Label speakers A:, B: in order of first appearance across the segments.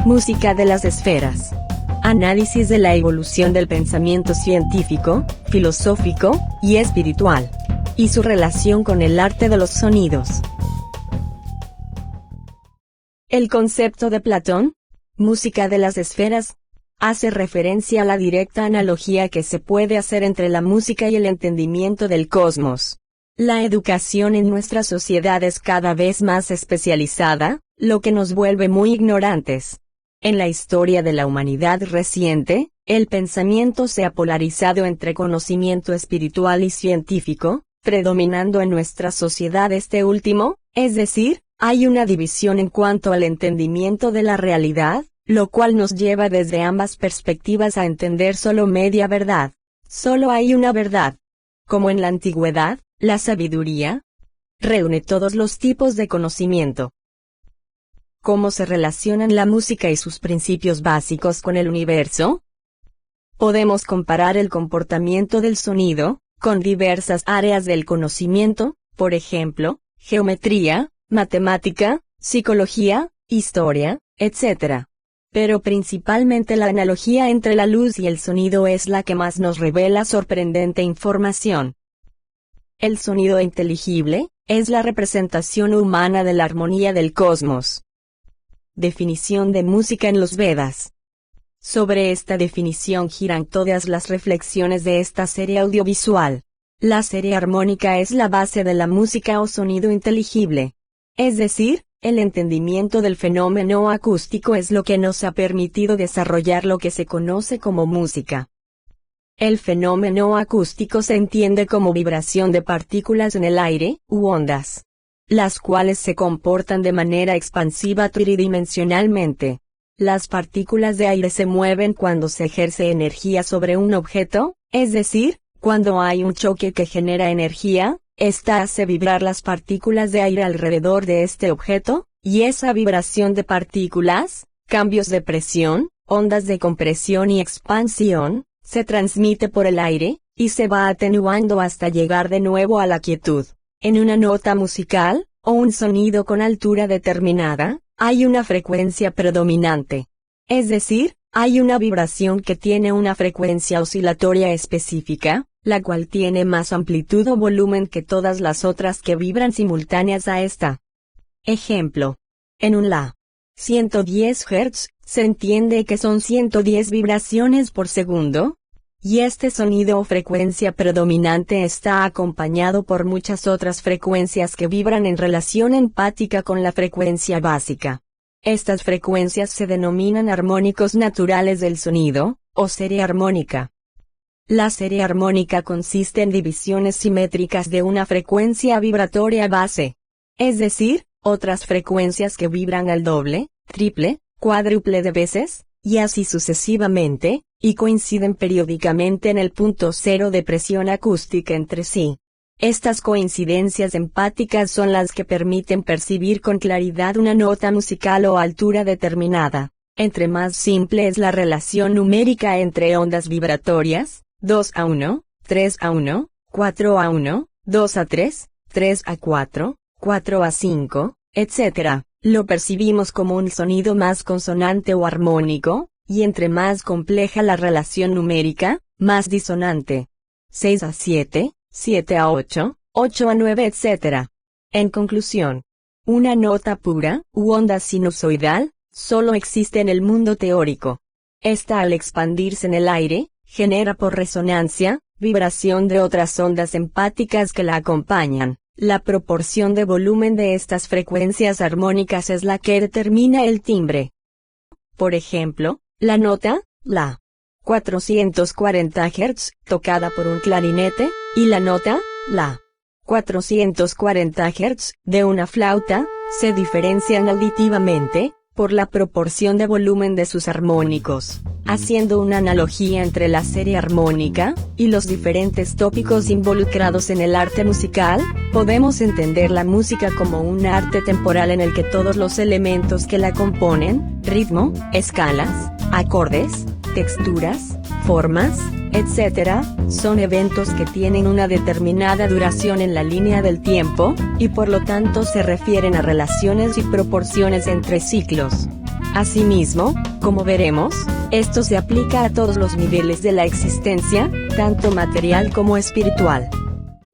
A: Música de las esferas. Análisis de la evolución del pensamiento científico, filosófico y espiritual. Y su relación con el arte de los sonidos. El concepto de Platón, música de las esferas, hace referencia a la directa analogía que se puede hacer entre la música y el entendimiento del cosmos. La educación en nuestra sociedad es cada vez más especializada, lo que nos vuelve muy ignorantes. En la historia de la humanidad reciente, el pensamiento se ha polarizado entre conocimiento espiritual y científico, predominando en nuestra sociedad este último, es decir, hay una división en cuanto al entendimiento de la realidad, lo cual nos lleva desde ambas perspectivas a entender solo media verdad. Solo hay una verdad. Como en la antigüedad, la sabiduría reúne todos los tipos de conocimiento. ¿Cómo se relacionan la música y sus principios básicos con el universo? Podemos comparar el comportamiento del sonido con diversas áreas del conocimiento, por ejemplo, geometría, matemática, psicología, historia, etc. Pero principalmente la analogía entre la luz y el sonido es la que más nos revela sorprendente información. El sonido inteligible es la representación humana de la armonía del cosmos. Definición de música en los Vedas. Sobre esta definición giran todas las reflexiones de esta serie audiovisual. La serie armónica es la base de la música o sonido inteligible. Es decir, el entendimiento del fenómeno acústico es lo que nos ha permitido desarrollar lo que se conoce como música. El fenómeno acústico se entiende como vibración de partículas en el aire, u ondas, las cuales se comportan de manera expansiva tridimensionalmente. Las partículas de aire se mueven cuando se ejerce energía sobre un objeto, es decir, cuando hay un choque que genera energía, esta hace vibrar las partículas de aire alrededor de este objeto, y esa vibración de partículas, cambios de presión, ondas de compresión y expansión, se transmite por el aire, y se va atenuando hasta llegar de nuevo a la quietud. En una nota musical, o un sonido con altura determinada, hay una frecuencia predominante. Es decir, hay una vibración que tiene una frecuencia oscilatoria específica, la cual tiene más amplitud o volumen que todas las otras que vibran simultáneas a esta. Ejemplo. En un La. 110 Hz, se entiende que son 110 vibraciones por segundo, y este sonido o frecuencia predominante está acompañado por muchas otras frecuencias que vibran en relación empática con la frecuencia básica. Estas frecuencias se denominan armónicos naturales del sonido, o serie armónica. La serie armónica consiste en divisiones simétricas de una frecuencia vibratoria base. Es decir, otras frecuencias que vibran al doble, triple, cuádruple de veces, y así sucesivamente, y coinciden periódicamente en el punto cero de presión acústica entre sí. Estas coincidencias empáticas son las que permiten percibir con claridad una nota musical o altura determinada. Entre más simple es la relación numérica entre ondas vibratorias, 2:1, 3:1, 4:1, 2:3, 3:4, 4:5, etc., lo percibimos como un sonido más consonante o armónico, y entre más compleja la relación numérica, más disonante. 6:7, 7:8, 8:9, etc. En conclusión, una nota pura, u onda sinusoidal, solo existe en el mundo teórico. Esta al expandirse en el aire, genera por resonancia, vibración de otras ondas empáticas que la acompañan. La proporción de volumen de estas frecuencias armónicas es la que determina el timbre. Por ejemplo, la nota, La. 440 Hz, tocada por un clarinete, y la nota, La. 440 Hz, de una flauta, se diferencian auditivamente, por la proporción de volumen de sus armónicos. Haciendo una analogía entre la serie armónica, y los diferentes tópicos involucrados en el arte musical, podemos entender la música como un arte temporal en el que todos los elementos que la componen, ritmo, escalas, acordes, texturas, formas, etc., son eventos que tienen una determinada duración en la línea del tiempo, y por lo tanto se refieren a relaciones y proporciones entre ciclos. Asimismo, como veremos, esto se aplica a todos los niveles de la existencia, tanto material como espiritual.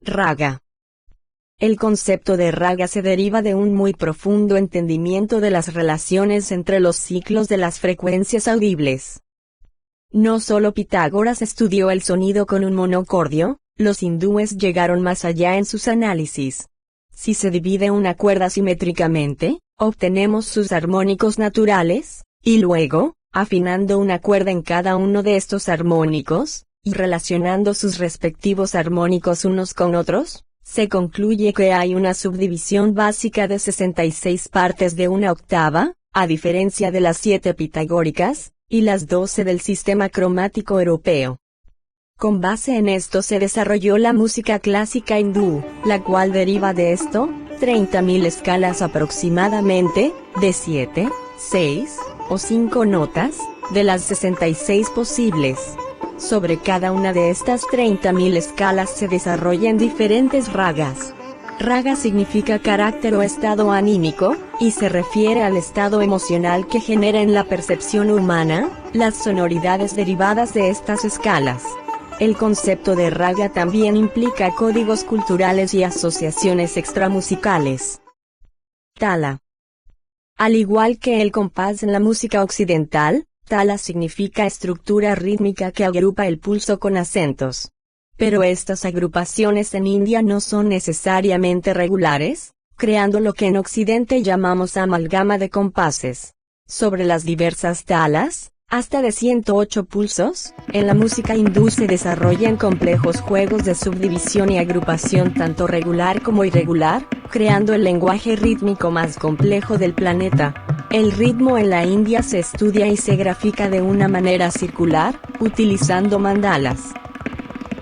A: Raga. El concepto de raga se deriva de un muy profundo entendimiento de las relaciones entre los ciclos de las frecuencias audibles. No solo Pitágoras estudió el sonido con un monocordio, los hindúes llegaron más allá en sus análisis. Si se divide una cuerda simétricamente, obtenemos sus armónicos naturales, y luego, afinando una cuerda en cada uno de estos armónicos, y relacionando sus respectivos armónicos unos con otros, se concluye que hay una subdivisión básica de 66 partes de una octava, a diferencia de las 7 pitagóricas, y las 12 del sistema cromático europeo. Con base en esto se desarrolló la música clásica hindú, la cual deriva de esto, 30.000 escalas aproximadamente, de 7, 6, o 5 notas, de las 66 posibles. Sobre cada una de estas 30.000 escalas se desarrollan diferentes ragas. Raga significa carácter o estado anímico, y se refiere al estado emocional que genera en la percepción humana, las sonoridades derivadas de estas escalas. El concepto de raga también implica códigos culturales y asociaciones extramusicales. Tala. Al igual que el compás en la música occidental, tala significa estructura rítmica que agrupa el pulso con acentos. Pero estas agrupaciones en India no son necesariamente regulares, creando lo que en Occidente llamamos amalgama de compases. Sobre las diversas talas, hasta de 108 pulsos, en la música hindú se desarrollan complejos juegos de subdivisión y agrupación tanto regular como irregular, creando el lenguaje rítmico más complejo del planeta. El ritmo en la India se estudia y se grafica de una manera circular, utilizando mandalas.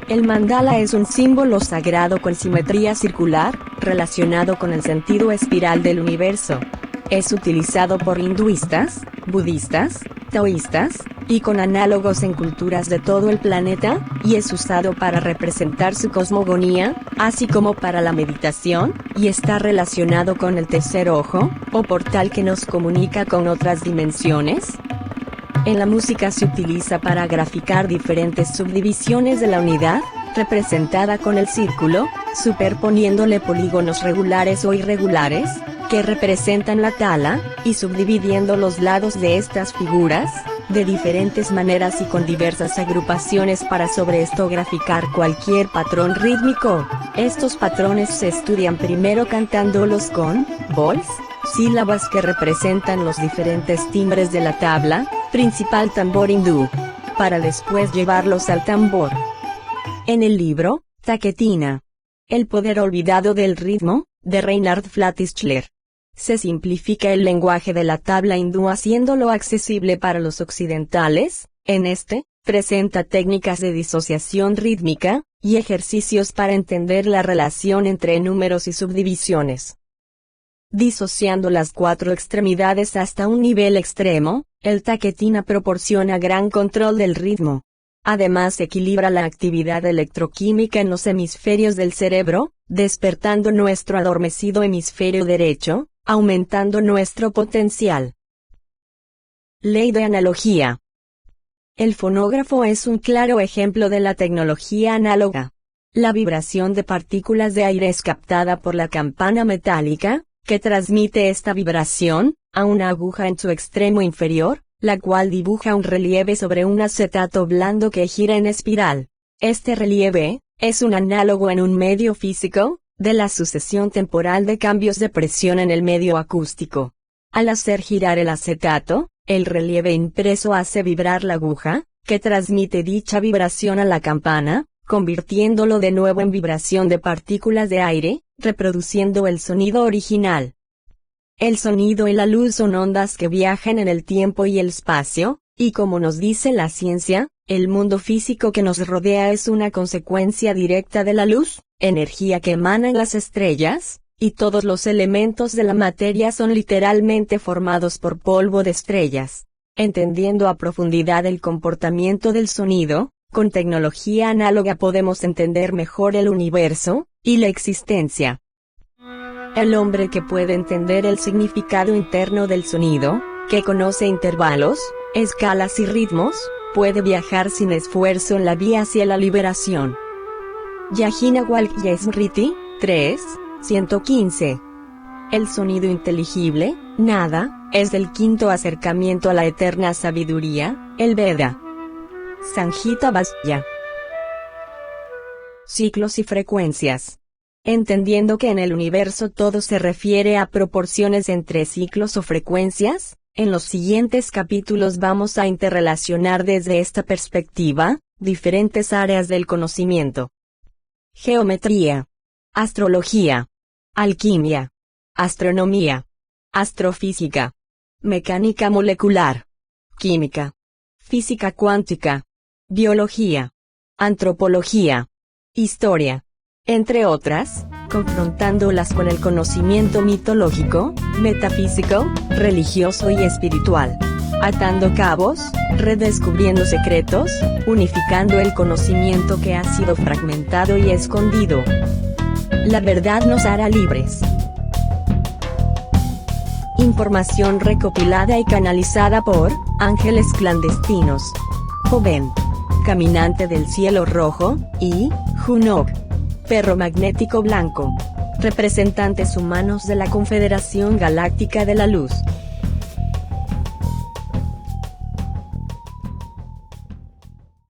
A: El mandala es un símbolo sagrado con simetría circular, relacionado con el sentido espiral del universo. Es utilizado por hinduistas, budistas, taoístas, y con análogos en culturas de todo el planeta, y es usado para representar su cosmogonía, así como para la meditación, y está relacionado con el tercer ojo, o portal que nos comunica con otras dimensiones. En la música se utiliza para graficar diferentes subdivisiones de la unidad, representada con el círculo, superponiéndole polígonos regulares o irregulares, que representan la tala, y subdividiendo los lados de estas figuras, de diferentes maneras y con diversas agrupaciones para sobre esto graficar cualquier patrón rítmico. Estos patrones se estudian primero cantándolos con bols, sílabas que representan los diferentes timbres de la tabla, principal tambor hindú, para después llevarlos al tambor. En el libro, Taketina, El poder olvidado del ritmo, de Reinhard Flatischler, se simplifica el lenguaje de la tabla hindú haciéndolo accesible para los occidentales. En este, presenta técnicas de disociación rítmica, y ejercicios para entender la relación entre números y subdivisiones. Disociando las 4 extremidades hasta un nivel extremo, el Taketina proporciona gran control del ritmo. Además equilibra la actividad electroquímica en los hemisferios del cerebro, despertando nuestro adormecido hemisferio derecho, aumentando nuestro potencial. Ley de analogía. El fonógrafo es un claro ejemplo de la tecnología análoga. La vibración de partículas de aire es captada por la campana metálica, que transmite esta vibración a una aguja en su extremo inferior, la cual dibuja un relieve sobre un acetato blando que gira en espiral. Este relieve es un análogo en un medio físico, de la sucesión temporal de cambios de presión en el medio acústico. Al hacer girar el acetato, el relieve impreso hace vibrar la aguja, que transmite dicha vibración a la campana, convirtiéndolo de nuevo en vibración de partículas de aire, reproduciendo el sonido original. El sonido y la luz son ondas que viajan en el tiempo y el espacio, y como nos dice la ciencia, el mundo físico que nos rodea es una consecuencia directa de la luz, energía que emana en las estrellas, y todos los elementos de la materia son literalmente formados por polvo de estrellas. Entendiendo a profundidad el comportamiento del sonido, con tecnología análoga podemos entender mejor el universo, y la existencia. El hombre que puede entender el significado interno del sonido, que conoce intervalos, escalas y ritmos, puede viajar sin esfuerzo en la vía hacia la liberación. Yajna Walkya-Smriti, 3, 115. El sonido inteligible, nada, es el quinto acercamiento a la eterna sabiduría, el Veda. Samhita Vasya. Ciclos y frecuencias. Entendiendo que en el universo todo se refiere a proporciones entre ciclos o frecuencias, en los siguientes capítulos vamos a interrelacionar desde esta perspectiva, diferentes áreas del conocimiento. Geometría. Astrología. Alquimia. Astronomía. Astrofísica. Mecánica molecular. Química. Física cuántica. Biología. Antropología. Historia. Entre otras, confrontándolas con el conocimiento mitológico, metafísico, religioso y espiritual. Atando cabos, redescubriendo secretos, unificando el conocimiento que ha sido fragmentado y escondido. La verdad nos hará libres. Información recopilada y canalizada por Ángeles Clandestinos. Joven. Caminante del cielo rojo, y Junok. Perro magnético blanco. Representantes humanos de la Confederación Galáctica de la Luz.